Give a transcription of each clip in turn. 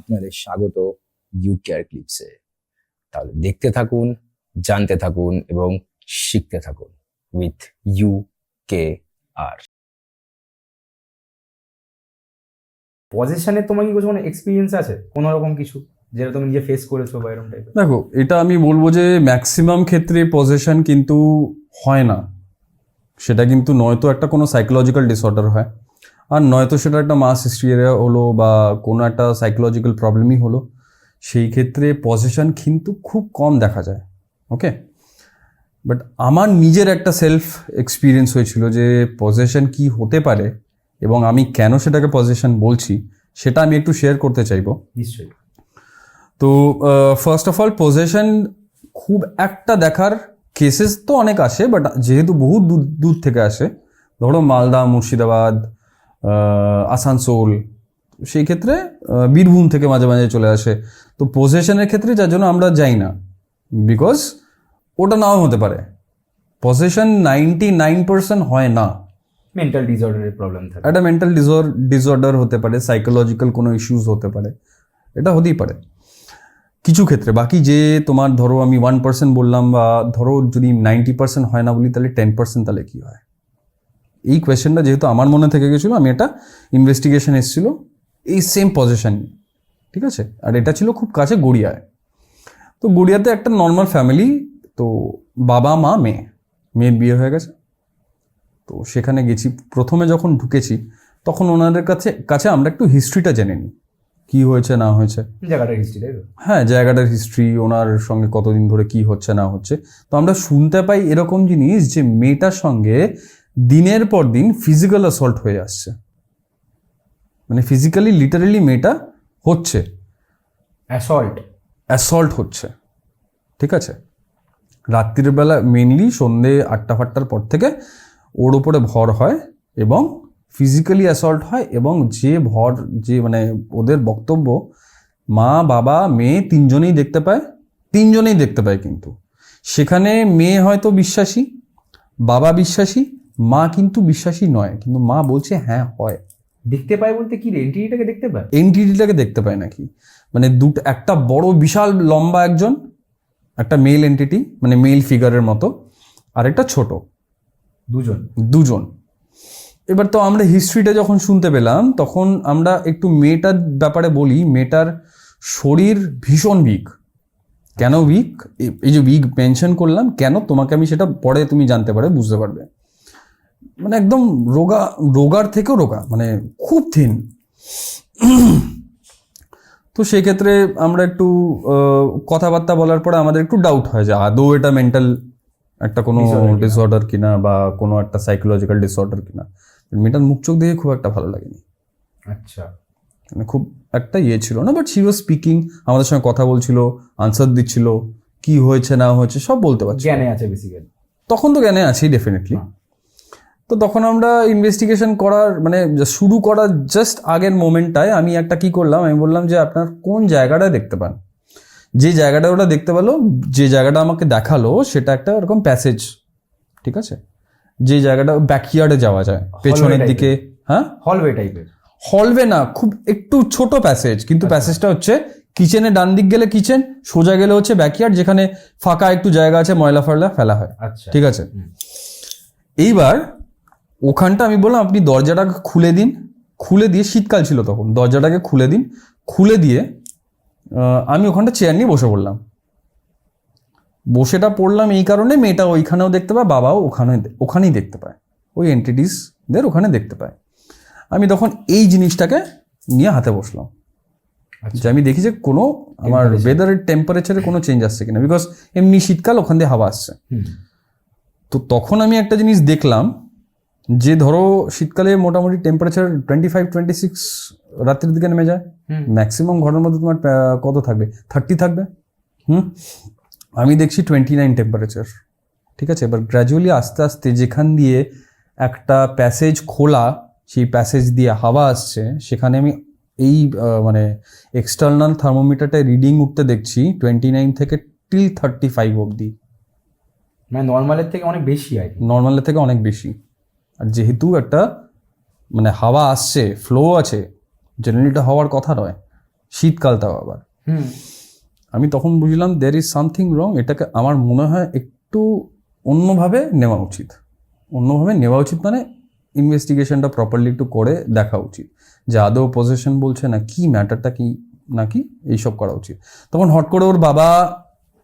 আপনাদের স্বাগত ইউকেআর ক্লিপসে। তাহলে দেখতে থাকুন, জানতে থাকুন এবং শিখতে থাকুন উইথ ইউকেআর। পজিশনে তোমার কি কোনো এক্সপিরিয়েন্স আছে কোনো রকম কিছু যেটা তুমি নিজে ফেস করেছো বা এরকম টাইপের? দেখো, এটা আমি বলবো যে ম্যাক্সিমাম ক্ষেত্রে পজেশন কিন্তু হয় না। সেটা কিন্তু নয়তো একটা কোনো সাইকোলজিক্যাল ডিসঅর্ডার হয়, আর নয়তো সেটা একটা মাস হিস্টেরিয়া হলো বা কোনো একটা সাইকোলজিক্যাল প্রবলেমই হলো। সেই ক্ষেত্রে পজেশন কিন্তু খুব কম দেখা যায়। ওকে, বাট আমার নিজের একটা সেলফ এক্সপিরিয়েন্স হয়েছিল যে পজেশন কি হতে পারে এবং আমি কেন সেটাকে পজেশন বলছি সেটা আমি একটু শেয়ার করতে চাইবো। নিশ্চয়ই। তো ফার্স্ট অফ অল, পজেশন খুব একটা দেখার কেসেস তো অনেক আসে, বাট যেহেতু বহু দূর দূর থেকে আসে, ধরো মালদা, মুর্শিদাবাদ, আসানসোল, সেই ক্ষেত্রে বীরভূম থেকে মাঝে মাঝে চলে আসে। তো পজেশনের ক্ষেত্রে যার জন্য আমরা যাই না, বিকজ ওটা নাও হতে পারে। পজেশন 99% হয় না। মেন্টাল ডিসঅর্ডারের প্রবলেম থাকে, একটা মেন্টাল ডিসঅর্ডার হতে পারে, সাইকোলজিক্যাল কোনো ইস্যুস হতে পারে, এটা হতেই পারে কিছু ক্ষেত্রে। বাকি যে তোমার ধরো আমি 1% বললাম, বা ধরো যদি 90% হয় না বলি, তাহলে 10% তাহলে কি হয়? এই কোয়েশ্চেনটা যেহেতু আমার মনে থেকে গেছিলো, আমি একটা ইনভেস্টিগেশন এসেছিলো এই সেম পজিশন, ঠিক আছে? আর এটা ছিল খুব কাছে গড়িয়ায়। তো গড়িয়াতে একটা নর্মাল ফ্যামিলি, তো বাবা মা মেয়ের বিয়ে হয়ে গেছে। তো সেখানে গেছি, প্রথমে যখন ঢুকেছি তখন ওনাদের কাছে আমরা একটু হিস্ট্রিটা জেনে নিই, কি হয়েছে না হয়েছে, জায়গাটার হিস্ট্রি, তাই তো? হ্যাঁ, জায়গাটার হিস্ট্রি, ওনার সঙ্গে কতদিন ধরে কি হচ্ছে না হচ্ছে। তো আমরা শুনতে পাই এরকম জিনিস যে মেয়েটার সঙ্গে দিনের পর দিন ফিজিক্যাল অ্যাসল্ট হয়ে আসছে, মানে ফিজিক্যালি লিটারেলি মেয়েটা হচ্ছে অ্যাসল্ট হচ্ছে, ঠিক আছে? রাত্রির বেলা মেনলি সন্ধে 8টা-5টার পর থেকে ওর উপরে ভর হয় এবং ফিজিক্যালি অ্যাসল্ট হয়। এবং যে মানে ওদের বক্তব্য, মা বাবা মেয়ে তিনজনেই দেখতে পায়। কিন্তু সেখানে মেয়ে হয়তো বিশ্বাসী, বাবা বিশ্বাসী, মা কিন্তু বিশ্বাসী নয়, কিন্তু মা বলছে হ্যাঁ হয়। দেখতে পায় বলতে কি, এন্টিটিটাকে দেখতে পায়? এন্টিটিটাকে দেখতে পায় নাকি, মানে একটা বড় বিশাল লম্বা একটা মেল এন্টিটি, মানে মেল ফিগারের মতো, আর একটা ছোট, দুজন। এবার তো আমরা হিস্ট্রিটা যখন শুনতে পেলাম, তখন আমরা একটু মেয়েটার ব্যাপারে বলি। মেয়েটার শরীর ভীষণ উইক। কেন উইক, এই যে উইক মেনশন করলাম কেন, তোমাকে আমি সেটা পরে তুমি জানতে পারবে, বুঝতে পারবে। মানে একদম রোগার থেকেও রোগা, মানে খুব থিন। তো সেক্ষেত্রে আমরা একটু কথাবার্তা বলার পরে আমাদের একটু ডাউট হয় যে আদৌ এটা মেন্টাল একটা কোনো ডিসঅর্ডার কিনা বা কোনো একটা সাইকোলজিক্যাল ডিসঅর্ডার কিনা। মেয়েটার মুখ চোখ দেখে খুব একটা ভালো লাগেনি। আচ্ছা, মানে খুব একটা ছিল না, বাট শি ওয়াজ স্পিকিং, আমাদের সঙ্গে কথা বলছিল, আনসার দিচ্ছিল, কি হয়েছে না হয়েছে সব বলতে পারছি। জ্ঞানে আছে বেসিক্যালি, তখন তো জ্ঞানে আছেই ডেফিনেটলি। তো তখন আমরা ইনভেস্টিগেশন শুরু করার জাস্ট আগের মোমেন্টটায় আমি কি করলাম, আমি বললাম যে আপনার কোন জায়গাটা দেখতে পান। যে জায়গাটা ওটা দেখতে পেলো, যে জায়গাটা আমাকে দেখালো, সেটা একটা এরকম প্যাসেজ, ঠিক আছে? যে জায়গাটা ব্যাকইয়ার্ডে যাওয়া যায় পেছনের দিকে। হ্যাঁ, হলওয়ে না, খুব একটু ছোট প্যাসেজ, কিন্তু প্যাসেজটা হচ্ছে কিচেনে ডান দিক গেলে কিচেন, সোজা গেলে হচ্ছে ব্যাকইয়ার্ড, যেখানে ফাঁকা একটু জায়গা আছে, ময়লা ফেলা হয়। ঠিক আছে, এইবার ওখানটা আমি বললাম আপনি দরজাটা খুলে দিয়ে, শীতকাল ছিল তখন, দরজাটাকে খুলে দিয়ে আমি ওখানটা চেয়ার নিয়ে বসে পড়লাম। এই কারণে মেয়েটা ওইখানেও দেখতে পায়, বাবাও ওখানেই দেখতে পায়, ওই এন্টিটিসদের ওখানে দেখতে পায়। আমি তখন এই জিনিসটাকে নিয়ে হাতে বসলাম, যে আমি দেখি যে কোনো আমার ওয়েদারের টেম্পারেচারে কোনো চেঞ্জ আসছে কিনা, বিকজ এমনি শীতকাল, ওখান দিয়ে হাওয়া আসছে। তো তখন আমি একটা জিনিস দেখলাম যে ধরো শীতকালে মোটামুটি টেম্পারেচার 25-26 রাত্রির দিকে নেমে যায়, ম্যাক্সিমাম ঘরের মধ্যে তোমার কত থাকবে, 30 থাকবে। আমি দেখছি 29 টেম্পারেচার, ঠিক আছে? এবার গ্র্যাজুয়ালি আস্তে আস্তে যেখান দিয়ে একটা প্যাসেজ খোলা, সেই প্যাসেজ দিয়ে হাওয়া আসছে, সেখানে আমি এই মানে এক্সটার্নাল থার্মোমিটারটায় রিডিং উঠতে দেখছি 29 থেকে till 35 অবধি, মানে নর্মালের থেকে অনেক বেশি। আর যেহেতু একটা মানে হাওয়া আসছে, ফ্লো আছে, জেনারেলি এটা হওয়ার কথা নয়, শীতকাল তাও আবার। হুম। আমি তখন বুঝলাম দের ইজ সামথিং রং, এটাকে আমার মনে হয় একটু অন্যভাবে নেওয়া উচিত। অন্যভাবে নেওয়া উচিত মানে ইনভেস্টিগেশনটা প্রপারলি একটু করে দেখা উচিত যে আদৌ পজেশন বলছে না কি, ম্যাটারটা কি নাকি, এইসব করা উচিত। তখন হট করে ওর বাবা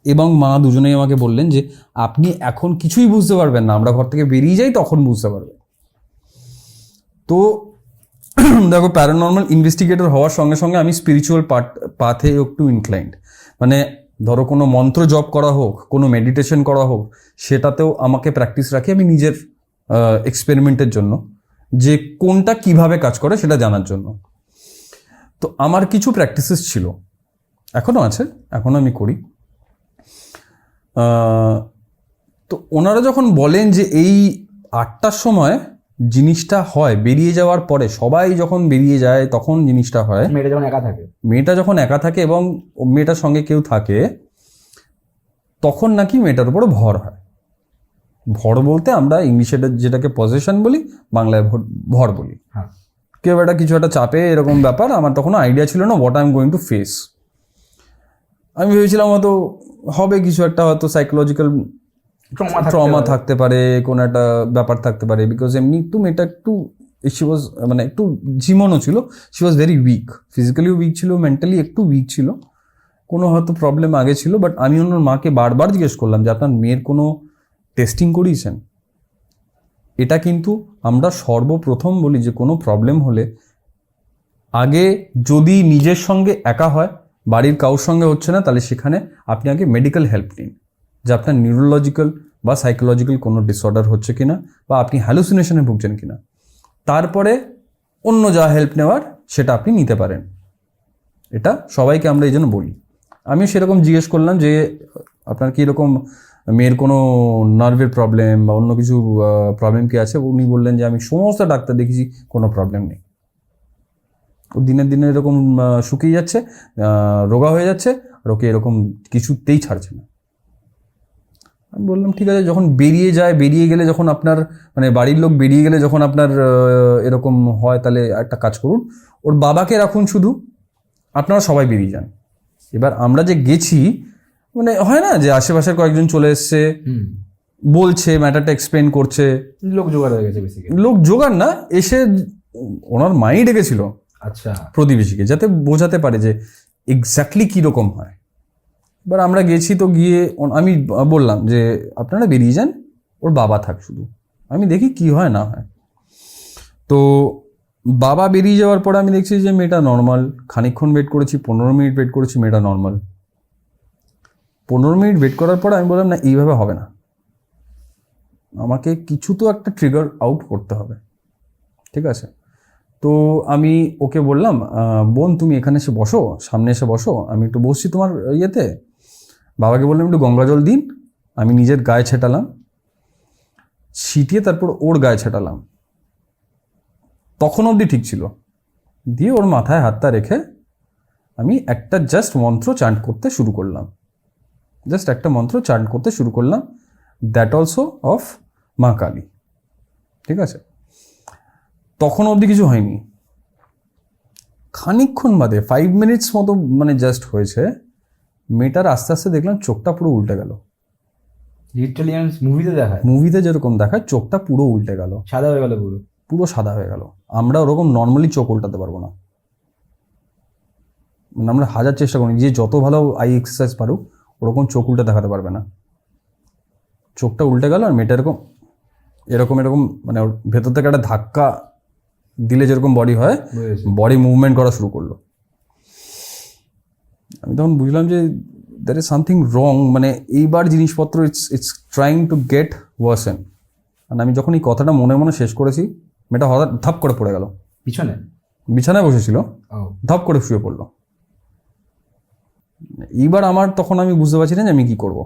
এবং মা দুজনেই আমাকে বললেন যে আপনি এখন কিছুই বুঝতে পারবেন না, আমরা ঘর থেকে বেরিয়ে যাই তখন বুঝতে পারবেন। তো দেখো, প্যারানর্মাল ইনভেস্টিগেটর হওয়ার সঙ্গে সঙ্গে আমি স্পিরিচুয়াল পাথে একটু ইনক্লাইন্ড। মানে ধরো কোনো মন্ত্র জপ করা হোক, কোনো মেডিটেশন করা হোক, সেটাতেও আমাকে প্র্যাকটিস রাখি আমি নিজের এক্সপেরিমেন্টের জন্য, যে কোনটা কিভাবে কাজ করে সেটা জানার জন্য। তো আমার কিছু প্র্যাকটিসেস ছিল, এখনও আছে, এখনও আমি করি। তো ওনারা যখন বলেন যে এই 8টার সময় জিনিসটা হয়, বেরিয়ে যাওয়ার পরে, সবাই যখন বেরিয়ে যায় তখন জিনিসটা হয়। মেয়েটা যখন একা থাকে, মেয়েটা যখন একা থাকে এবং মেয়েটার সঙ্গে কেউ থাকে, তখন নাকি মেয়েটার উপর ভর হয়। ভর বলতে আমরা ইংলিশে যেটাকে পজেশন বলি, বাংলায় ভর বলি। হ্যাঁ। কেউ একটা কিছু একটা চাপে, এরকম ব্যাপার। আমার তখন আইডিয়া ছিল না what I am going to face. আমি ভেবেছিলাম হয়তো হবে কিছু একটা, হয়তো সাইকোলজিক্যাল ট্রমা থাকতে পারে, কোনো একটা ব্যাপার থাকতে পারে। বিকজ এমনি একটু মেয়েটা একটু শি ওয়াজ, মানে একটু ঝিমনও ছিল, শি ওয়াজ ভেরি উইক, ফিজিক্যালিও উইক ছিল, মেন্টালি একটু উইক ছিল, কোনো হয়তো প্রবলেম আগে ছিল। বাট আমি ওনার মাকে বারবার জিজ্ঞেস করলাম যে আপনার মেয়ের কোনো টেস্টিং করিয়েছেন? এটা কিন্তু আমরা সর্বপ্রথম বলি যে কোনো প্রবলেম হলে আগে যদি নিজের সঙ্গে একা হয়, বাড়ির কারোর সঙ্গে হচ্ছে না, তাহলে সেখানে আপনি আগে মেডিকেল হেল্প নিন, যে আপনার নিউরোলজিক্যাল বা সাইকোলজিক্যাল কোনো ডিসঅর্ডার হচ্ছে কিনা, বা আপনি হ্যালুসিনেশনে ভুগছেন কিনা। তারপরে অন্য যা হেল্প নেওয়ার সেটা আপনি নিতে পারেন। এটা সবাইকে আমরা এই জন্য বলি। আমি সেরকম জিজ্ঞেস করলাম যে আপনার কি এরকম মেয়ের কোনো নার্ভের প্রবলেম বা অন্য কিছু প্রবলেম কি আছে? উনি বললেন যে আমি সমস্ত ডাক্তার দেখেছি, কোনো প্রবলেম নেই। ও দিনের দিনে এরকম শুকিয়ে যাচ্ছে, রোগা হয়ে যাচ্ছে, আর ওকে এরকম কিছুতেই ছাড়ছে না। আমি বললাম ঠিক আছে, যখন বেরিয়ে যায়, বেরিয়ে গেলে যখন আপনার মানে বাড়ির লোক বেরিয়ে গেলে যখন আপনার এরকম হয়, তাহলে একটা কাজ করুন, ওর বাবাকে রাখুন শুধু, আপনারা সবাই বেরিয়ে যান। এবার আমরা যে গেছি, মানে হয় না যে আশেপাশের কয়েকজন চলে এসছে, বলছে, ম্যাটারটা এক্সপ্লেন করছে, লোক জোগাড় হয়ে গেছে বেসিক্যালি। লোক জোগাড় না, এসে ওনার মাই ডেকেছিল আচ্ছা, প্রতিবেশীকে, যাতে বোঝাতে পারে যে এক্স্যাক্টলি কীরকম হয়। এবার আমরা গেছি, তো গিয়ে আমি বললাম যে আপনারা বেরিয়ে যান, ওর বাবা থাক শুধু, আমি দেখি কি হয় না হয়। তো বাবা বেরিয়ে যাওয়ার পরে আমি দেখছি যে মেয়েটা নর্মাল। খানিকক্ষণ ওয়েট করেছি, 15 মিনিট ওয়েট করেছি, মেয়েটা নর্মাল। 15 মিনিট ওয়েট করার পরে আমি বললাম না, এইভাবে হবে না, আমাকে কিছু তো একটা ট্রিগার আউট করতে হবে, ঠিক আছে? তো আমি ওকে বললাম, বোন তুমি এখানে এসে বসো, সামনে এসে বসো, আমি একটু বসছি তোমার ইয়েতে। বাবাকে বললাম একটু গঙ্গা জল দিন, আমি নিজের গায়ে ছেটালাম, ছিটিয়ে তারপর ওর গায়ে ছেটালাম। তখন অবধি ঠিক ছিল। দিয়ে ওর মাথায় হাতটা রেখে আমি একটা জাস্ট মন্ত্র চান্ট করতে শুরু করলাম, জাস্ট একটা মন্ত্র চান্ট করতে শুরু করলাম, দ্যাট অলসো অফ মা কালী, ঠিক আছে? তখন অবধি কিছু হয়নি। খানিকক্ষণ বাদে 5 মিনিটস মতো মানে জাস্ট হয়েছে, মেয়েটার আস্তে আস্তে দেখলাম চোখটা পুরো উল্টে গেল। লিটারালি মুভিতে দেখায়, মুভিতে যেরকম দেখায়, চোখটা পুরো উল্টে গেল, সাদা হয়ে গেল, পুরো পুরো সাদা হয়ে গেল। আমরা ওরকম নর্মালি চোখ উল্টাতে পারবো না, মানে আমরা হাজার চেষ্টা করি, যে যত ভালো আই এক্সারসাইজ পারুক, ওরকম চোখ উল্টে দেখাতে পারবে না। চোখটা উল্টে গেল, আর মেয়েটা এরকম এরকম এরকম মানে ওর ভেতর থেকে একটা ধাক্কা দিলে যেরকম বডি হয়, বডি মুভমেন্ট করা শুরু করলো। আমি তখন বুঝলাম যে দ্যার ইজ সামথিং রং, মানে এইবার জিনিসপত্র it's trying to get worsen. মানে আমি যখন এই কথাটা মনে মনে শেষ করেছি, মেয়েটা হঠাৎ ধাপ করে পড়ে গেল, পিছনে বিছানায় বসেছিল, ধাপ করে শুয়ে পড়লো। এইবার আমার তখন আমি বুঝতে পারছি না যে আমি কি করব।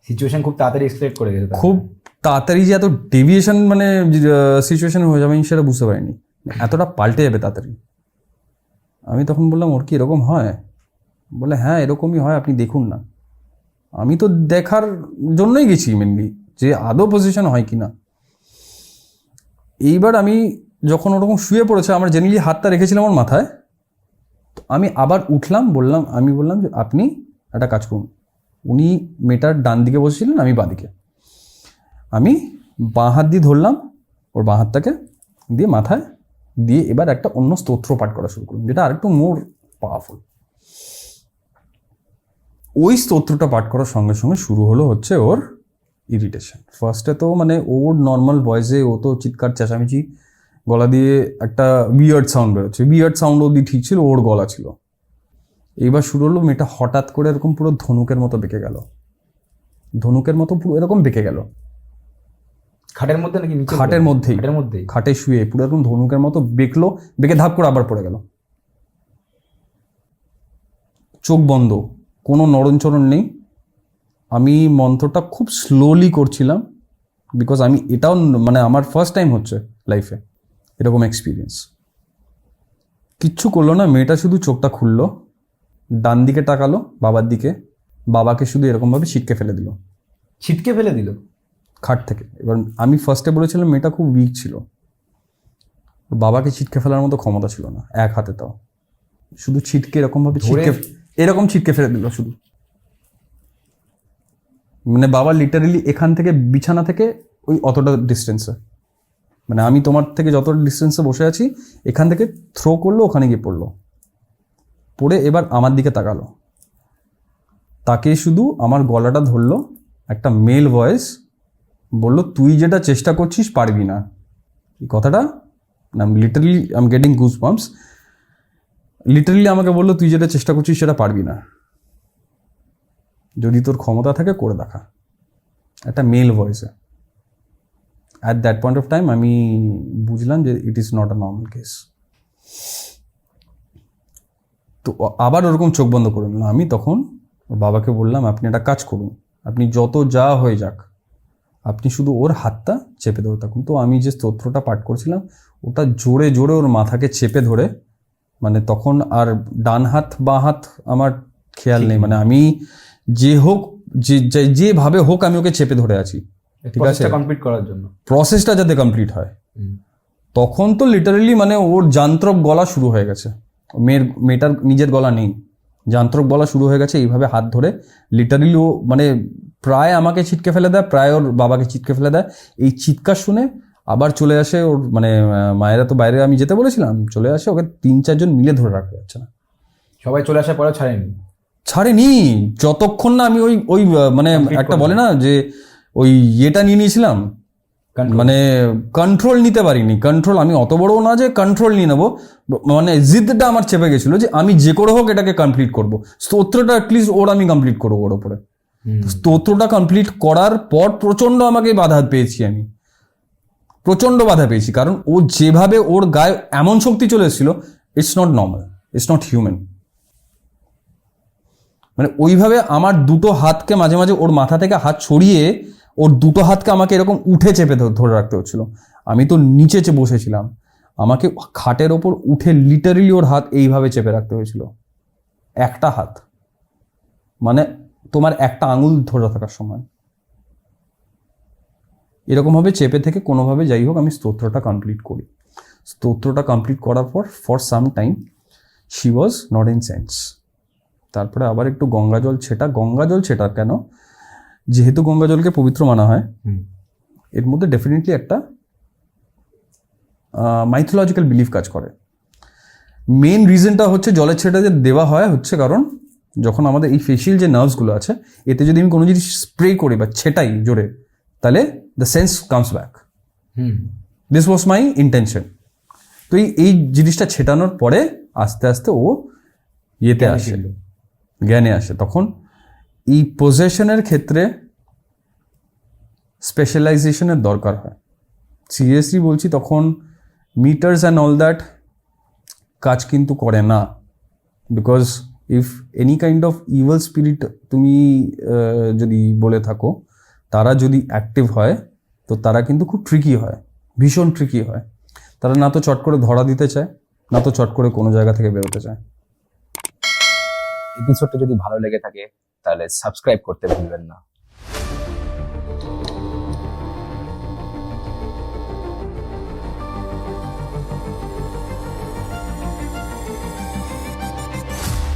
সিচুয়েশন খুব তাড়াতাড়ি এক্সপ্লেট করে গেছে, খুব তাড়াতাড়ি যে এত ডেভিয়েশন মানে সিচুয়েশন হয়ে যাবে আমি সেটা বুঝতে পারিনি, এতটা পাল্টে যাবে তাড়াতাড়ি। আমি তখন বললাম ওর কি এরকম হয়? বলে হ্যাঁ এরকমই হয়, আপনি দেখুন না। আমি তো দেখার জন্যই গেছি মেনলি, যে আদৌ পজিশন হয় কি না। এইবার আমি যখন ওরকম শুয়ে পড়েছে, আমার জেনারেলি হাতটা রেখেছিলাম আমার মাথায়, আমি আবার উঠলাম, আমি বললাম যে আপনি একটা কাজ করুন। উনি মেয়েটার ডান দিকে বসেছিলেন, আমি বাঁ দিকে। আমি বাঁ হাত দিয়ে ধরলাম ওর বাঁ হাতটাকে, দিয়ে মাথায় দিয়ে এবার একটা অন্য স্তোত্র পাঠ করা শুরু করলাম, যেটা আরেকটু মোর পাওয়ারফুল। ওই স্তোত্রটা পাঠ করার সঙ্গে সঙ্গে শুরু হলো হচ্ছে ওর ইরিটেশন। ফার্স্টে তো মানে ওর নর্মাল ভয়েসে ও তো চিৎকার চেঁচামেচি গলা দিয়ে একটা বিয়ার্ড সাউন্ড বেরোচ্ছে, বিয়ার্ড সাউন্ড অবধি ঠিক ছিল, ওর গলা ছিল। এইবার শুরু হলো মেয়েটা হঠাৎ করে এরকম পুরো ধনুকের মতো বেঁকে গেল, ধনুকের মতো পুরো এরকম বেঁকে গেল, খাটের মধ্যে নাকি নিচে? খাটের মধ্যেই, খাটের মধ্যেই। খাটে শুয়ে পুরো এরকম ধনুকের মতো বেঁকলো, বেঁকে ধাপ করে আবার পড়ে গেল। চোখ বন্ধ, কোনো নড়নচড়ন নেই। আমি মন্ত্রটা খুব স্লোলি করছিলাম, বিকজ আমি এটাও মানে আমার ফার্স্ট টাইম হচ্ছে লাইফে এরকম এক্সপিরিয়েন্স। কিচ্ছু করলো না, মেয়েটা শুধু চোখটা খুললো, ডান দিকে তাকালো বাবার দিকে, বাবাকে শুধু এরকমভাবে ছিটকে ফেলে দিল, ছিটকে ফেলে দিল খাট থেকে। এবার আমি ফার্স্টে বলেছিলাম মেয়েটা খুব উইক ছিল, ওর বাবাকে ছিটকে ফেলার মতো ক্ষমতা ছিল না এক হাতে, তাও শুধু ছিটকে এরকমভাবে এরকম ছিটকে ফেলে দিল শুধু। মানে বাবা লিটারেলি এখান থেকে বিছানা থেকে ওই অতটা ডিস্টেন্সে, মানে আমি তোমার থেকে যতটা ডিস্টেন্সে বসে আছি এখান থেকে থ্রো করলো, ওখানে গিয়ে পড়লো, পড়ে এবার আমার দিকে তাকালো, তাকে শুধু আমার গলাটা ধরলো, একটা মেল ভয়েস বলল তুই যেটা চেষ্টা করছিস পারবি না। এই কথাটা literally I am getting goose bumps. Literally আমাকে বললো তুই যেটা চেষ্টা করছিস সেটা পারবি না, যদি তোর ক্ষমতা থাকে করে দেখা, একটা মেল ভয়েসে। At that point of time আমি বুঝলাম যে it is not a normal case. তো আবার ওরকম চোখ বন্ধ করে নিলাম। আমি তখন ওর বাবাকে বললাম আপনি একটা কাজ করুন, আপনি যত যা হয়ে যাক আপনি শুধু ওর হাতটা চেপে ধরে থাকুন। তো আমি যে স্তোত্রটা পাঠ করছিলাম ওটা জোরে জোরে ওর মাথাকে চেপে ধরে, মানে তখন আর ডান হাত বাঁ হাত আমার খেয়াল নেই, মানে আমি যে হোক যেভাবে হোক আমি ওকে চেপে ধরে আছি, ঠিক আছে, কমপ্লিট করার জন্য, প্রসেসটা যাতে কমপ্লিট হয়। তখন তো লিটারালি মানে ওর যান্ত্রক গলা শুরু হয়ে গেছে, মেয়েটার নিজের গলা নেই, যান্ত্রক গলা শুরু হয়ে গেছে। এইভাবে হাত ধরে লিটারালি ও মানে প্রায় আমাকে ছিটকে ফেলে দেয়, প্রায় ওর বাবাকে ছিটকে ফেলে দেয়। এই চিৎকার শুনে আবার চলে আসে ওর মানে মায়েরা তো বাইরে আমি যেতে বলেছিলাম, চলে আসে, ওকে 3-4 জন মিলে ধরে রাখা যাচ্ছে না। সবাই চলে আসার পরে ছাড়েনি যতক্ষণ না আমি ওই ওই মানে একটা বলে না যে ওই ইয়েটা নিয়ে নিয়েছিলাম, মানে কন্ট্রোল নিতে পারিনি। কন্ট্রোল আমি অত বড়ও না যে কন্ট্রোল নিয়ে নেবো, মানে জিদটা আমার চেপে গেছিল যে আমি যে করে হোক এটাকে কমপ্লিট করবো। স্তোত্রটা অ্যাটলিস্ট ওর আমি কমপ্লিট করবো ওর ওপরে। স্তোত্রটা কমপ্লিট করার পর প্রচন্ড আমাকে বাধা পেয়েছি, আমি প্রচন্ড বাধা পেয়েছি, কারণ ও যেভাবে ওর গায়ে এমন শক্তি চলে এসেছিল, it's not normal, it's not human. মানে ওইভাবে আমার দুটো হাতকে মাঝে মাঝে ওর মাথা থেকে হাত ছড়িয়ে ওর দুটো হাতকে আমাকে এরকম উঠে চেপে ধরে রাখতে হচ্ছিল। আমি তো নিচে বসেছিলাম, আমাকে খাটের ওপর উঠে লিটারেলি ওর হাত এইভাবে চেপে রাখতে হয়েছিল, একটা হাত, মানে তোমার একটা আঙুল ধরে থাকার সময় এরকমভাবে চেপে থেকে কোনোভাবে যাই হোক আমি স্তোত্রটা কমপ্লিট করি। স্তোত্রটা কমপ্লিট করার পর for some time she was not in sense. তারপরে আবার একটু গঙ্গাজল ছেটা কেন, যেহেতু গঙ্গাজলকে পবিত্র মানা হয়, এর মধ্যে ডেফিনেটলি একটা মাইথোলজিক্যাল বিলিফ কাজ করে। মেন রিজনটা হচ্ছে জলের ছেটা যে দেওয়া হয় হচ্ছে কারণ যখন আমাদের এই ফেশিয়াল যে নার্ভসগুলো আছে এতে যদি আমি কোনো জিনিস স্প্রে করি বা ছেটাই জোরে, তাহলে the sense comes back. This was my intention. তো এই জিনিসটা ছেটানোর পরে আস্তে আস্তে ও ইয়েতে আসে, জ্ঞানে আসে। তখন এই পজেশনের ক্ষেত্রে স্পেশালাইজেশনের দরকার হয়, সিরিয়াসলি বলছি। তখন মিটার্স অ্যান্ড অল দ্যাট কাজ কিন্তু করে না, because if any kind of evil spirit তুমি যদি বলে থাকো, তারা যদি অ্যাক্টিভ হয় তো তারা কিন্তু খুব ট্রিকি হয়, ভীষণ ট্রিকি হয়। তারা না তো চট করে ধরা দিতে চায়, না তো চট করে কোনো জায়গা থেকে বেরোতে চায়। এপিসোডটা যদি ভালো লেগে থাকে তাহলে সাবস্ক্রাইব করতে ভুলবেন না।